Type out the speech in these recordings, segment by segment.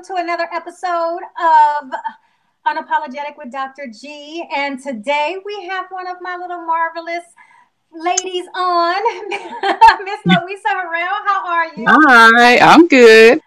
welcome to another episode of Unapologetic with DrG. And today we have one of my little marvelous ladies on, Miss Louisa Harrell. How are you? Hi, I'm good.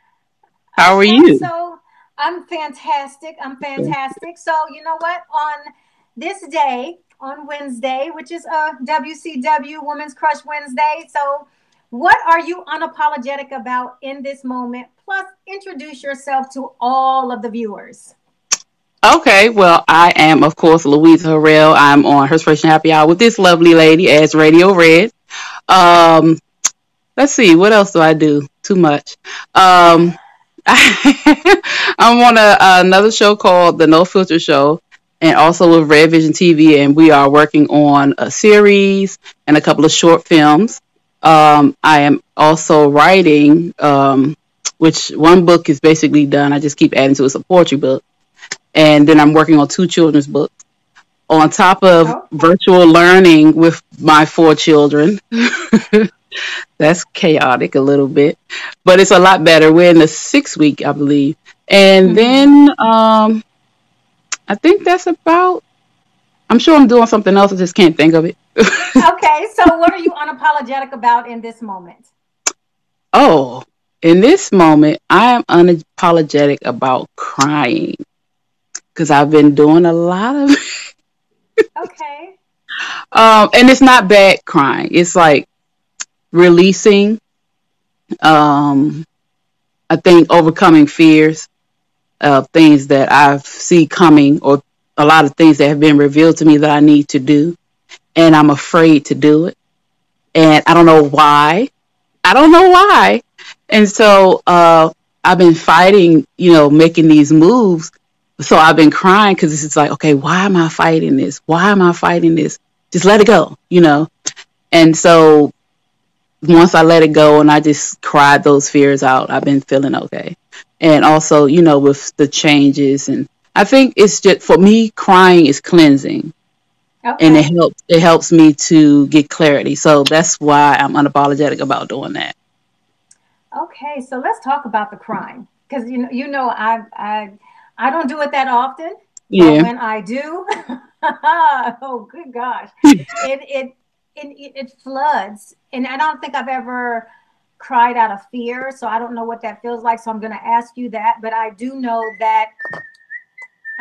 How are Okay, you? so I'm fantastic. I'm fantastic. So, you know what? On this day, on Wednesday, which is a WCW Women's Crush Wednesday. So, what are you unapologetic about in this moment? Plus, introduce yourself to all of the viewers. Okay, well, I am, of course, Louisa Harrell. I'm on Her Inspiration Happy Hour with this lovely lady as Radio Red. Um, let's see, what else do I do? Too much. Um, I'm on another show called The No Filter Show, and also with Red Vision TV, and we are working on a series and a couple of short films. I am also writing, which one book is basically done. I just keep adding to it. It's a poetry book. And then I'm working on two children's books. On top of Okay. virtual learning with my four children. That's chaotic a little bit, but it's a lot better. We're in the 6th week, I believe. And Hmm. then I think that's about, I'm sure I'm doing something else. I just can't think of it. Okay, so what are you unapologetic about in this moment? Oh, in this moment, I am unapologetic about crying because I've been doing a lot of, Okay. and it's not bad crying. It's like releasing, um, I think overcoming fears of things that I see coming, or a lot of things that have been revealed to me that I need to do, and I'm afraid to do it, and I don't know why. I don't know why, and so I've been fighting, making these moves. So I've been crying because it's just like, okay, why am I fighting this? Why am I fighting this? Just let it go. And so once I let it go and I just cried those fears out, I've been feeling okay. And also, with the changes, and I think it's just for me, crying is cleansing, and it Okay. helps me to get clarity. So that's why I'm unapologetic about doing that. Okay, so let's talk about the crime because I don't do it that often, but Yeah. when I do, oh good gosh, it it it floods, and I don't think I've ever cried out of fear, so I don't know what that feels like. So I'm going to ask you that, but I do know that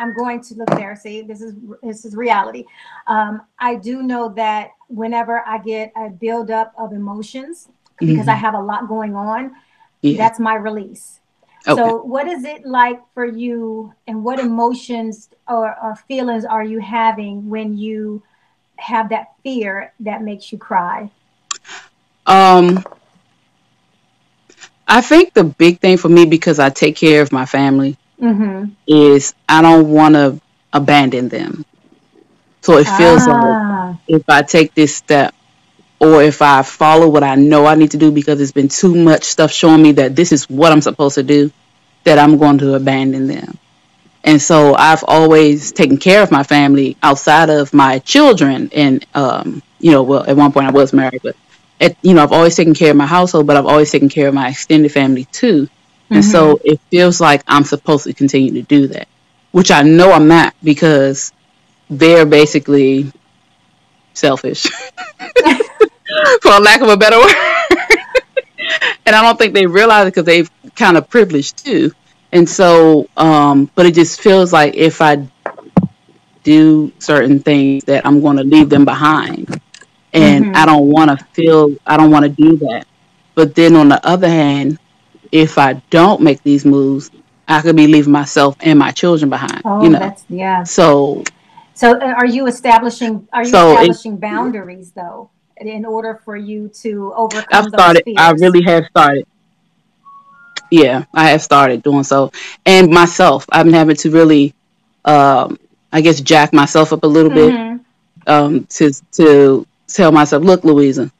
I'm going to look there. See, this is reality. I do know that whenever I get a buildup of emotions, because I Hmm. have a lot going on, Yeah. that's my release. Okay. So, what is it like for you, and what emotions or feelings are you having when you have that fear that makes you cry? Um, I think the big thing for me, because I take care of my family, Mm-hmm. is I don't want to abandon them. So it feels like Ah, if I take this step, or if I follow what I know I need to do because it's been too much stuff showing me that this is what I'm supposed to do, that I'm going to abandon them. And so I've always taken care of my family outside of my children. And, well, at one point I was married, but, I've always taken care of my household, but I've always taken care of my extended family too. And mm-hmm. so it feels like I'm supposed to continue to do that, which I know I'm not, because they're basically selfish, for lack of a better word. And I don't think they realize it because they've kind of privileged too. And so, but it just feels like if I do certain things, that I'm going to leave them behind. And Mm-hmm. I don't want to do that. But then on the other hand, if I don't make these moves, I could be leaving myself and my children behind. Oh, that's yeah. So, So, are you so it, establishing boundaries though, in order for you to overcome those I fears? really have started. Yeah, I have started doing so. And myself, I've been having to really, I guess, jack myself up a little bit, Mm-hmm. to tell myself, look, Louisa.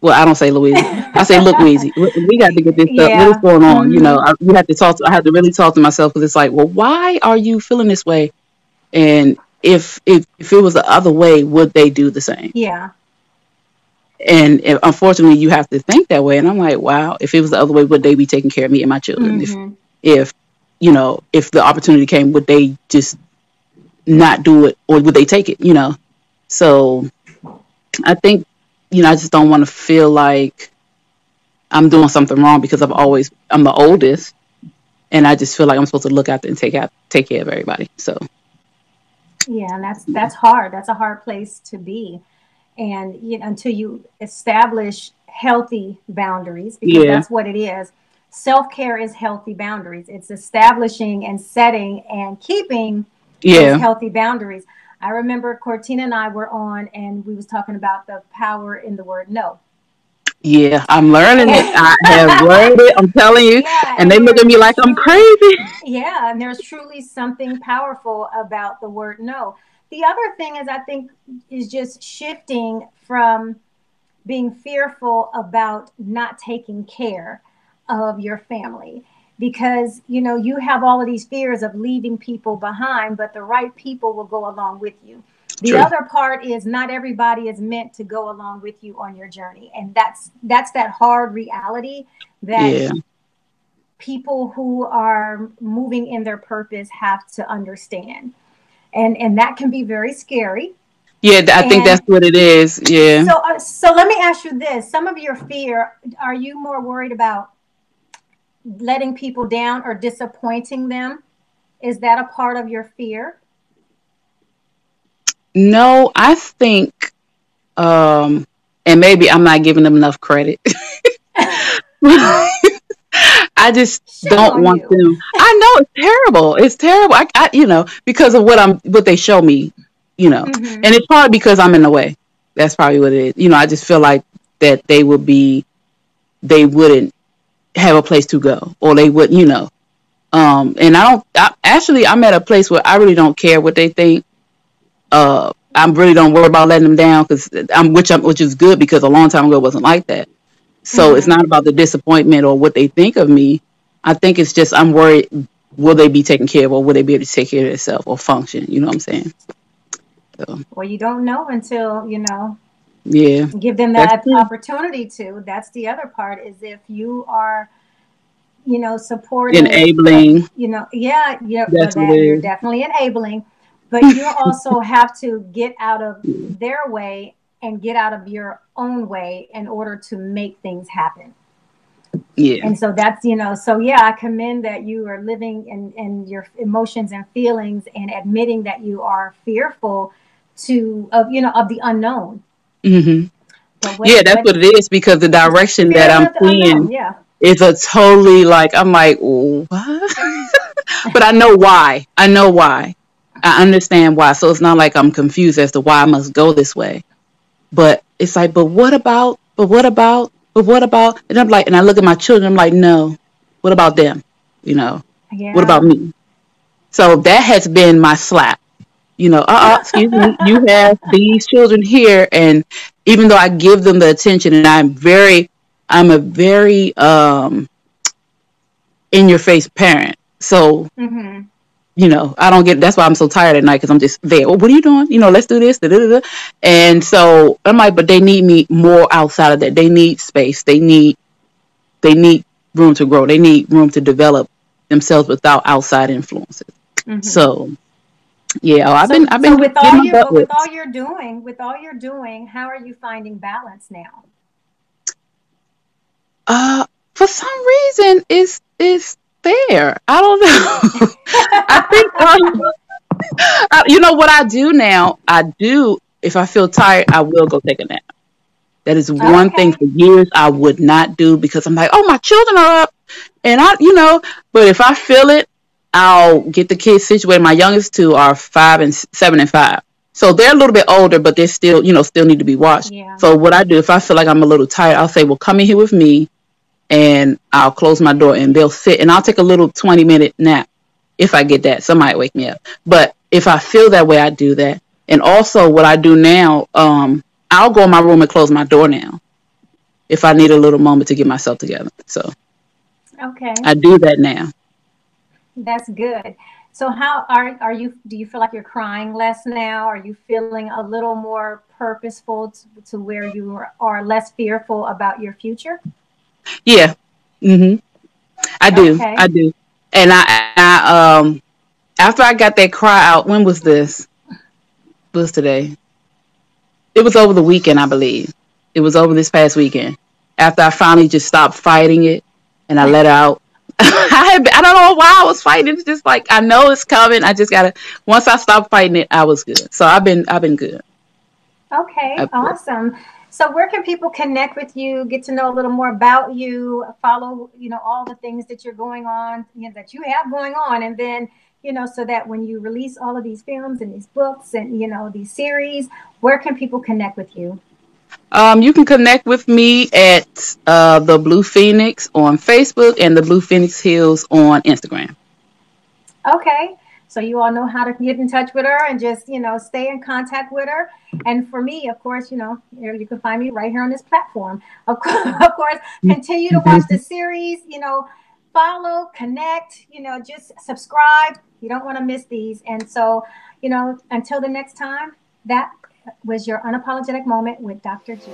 Well, I don't say Louisa. I say, look, Louisa, we got to get this stuff. What is Yeah. going on? Mm-hmm. You have to talk. I have to really talk to myself, because it's like, well, why are you feeling this way? And if it was the other way, would they do the same? Yeah. And unfortunately, you have to think that way. And I'm like, wow, if it was the other way, would they be taking care of me and my children? If Mm-hmm. if if the opportunity came, would they just not do it, or would they take it? So I think, I just don't want to feel like I'm doing something wrong because I'm the oldest, and I just feel like I'm supposed to look after and take care of everybody. So Yeah, and that's hard. That's a hard place to be. And until you establish healthy boundaries, because yeah, that's what it is. Self-care is healthy boundaries. It's establishing and setting and keeping those yeah, healthy boundaries. I remember Cortina and I were on, and we was talking about the power in the word no. yeah. I'm learning it. I have learned it. I'm telling you, Yeah, and and they look at me there's like I'm truly, crazy. yeah, and there's truly something powerful about the word no. The other thing is, I think, is just shifting from being fearful about not taking care of your family, because you have all of these fears of leaving people behind, but the right people will go along with you. The True. other part is not everybody is meant to go along with you on your journey, and that's that hard reality that Yeah. people who are moving in their purpose have to understand. And that can be very scary. Yeah, I think that's And what it is. Yeah. so let me ask you this. Some of your fear, are you more worried about letting people down or disappointing them? Is that a part of your fear? No, I think, and maybe I'm not giving them enough credit. I just Shame don't on want you. them. I know it's terrible. It's terrible. Because of what they show me, Mm-hmm. and it's probably because I'm in the way. That's probably what it is. I just feel like that they wouldn't have a place to go, or they would, and I'm at a place where I really don't care what they think. I really don't worry about letting them down, because which is good, because a long time ago it wasn't like that. So it's Mm-hmm. not about the disappointment or what they think of me. I think it's just, I'm worried, will they be taken care of, or will they be able to take care of themselves or function? You know what I'm saying? So Well, you don't know until, yeah, give them that's that true. opportunity to. That's the other part, is if you are, supporting, Enabling. yeah, yeah, well, That's what that you're it definitely enabling, but you also have to get out of is. their way and get out of your own way in order to make things happen. Yeah. And so that's, so yeah, I commend that you are living in your emotions and feelings, and admitting that you are fearful of the unknown. Hmm. But Yeah, that's what it is, because the direction that fear I'm of the unknown, seeing yeah. is a totally, like, I'm like, what? But I know why. I know why. I understand why. So it's not like I'm confused as to why I must go this way. But it's like, but what about? But what about? But what about? And I'm like, and I look at my children. I'm like, no. What about them? You know. What Yeah. about me? So that has been my slap. Excuse me. You have these children here, and even though I give them the attention, and I'm a very in your face parent. So Hmm. I don't get. That's why I'm so tired at night, because I'm just there. Well, what are you doing? Let's do this. Da, da, da, da. And so I'm like, but they need me more outside of that. They need space. They need room to grow. They need room to develop themselves without outside influences. Hmm. So yeah, I've been So getting my butt with all whipped. you're doing, how are you finding balance now? For some reason, it's there. I don't know. I think you know what I do now. I do, if I feel tired, I will go take a nap. That is one thing Okay. for years I would not do, because I'm like, oh, my children are up, and but if I feel it, I'll get the kids situated. My youngest two are 7 and 5, so they're a little bit older, but they're still, still need to be watched. Yeah. So what I do, if I feel like I'm a little tired, I'll say, well, come in here with me, and I'll close my door, and they'll sit, and I'll take a little 20-minute nap if I get that. Somebody wake me up. But if I feel that way, I do that. And also, what I do now, I'll go in my room and close my door now if I need a little moment to get myself together. So Okay. I do that now. That's good. So how are you, do you feel like you're crying less now? Are you feeling a little more purposeful to where you are less fearful about your future? Yeah. I do. I Okay. do. And after I got that cry out, when was this? What was today? It was over the weekend, I believe. It was over this past weekend. After I finally just stopped fighting it and I let it out. I don't know why I was fighting. It's just like, I know it's coming. I just gotta, once I stopped fighting it, I was good. So I've been good. Okay, awesome. So where can people connect with you, get to know a little more about you, follow, all the things that you're going on, that you have going on, and then, so that when you release all of these films and these books and, these series, where can people connect with you? You can connect with me at the Blue Phoenix on Facebook and the Blue Phoenix Hills on Instagram. Okay. So you all know how to get in touch with her and just, stay in contact with her. And for me, of course, you can find me right here on this platform. Of course, continue to watch the series, follow, connect, just subscribe. You don't want to miss these. And so, until the next time, that was your unapologetic moment with Dr. G.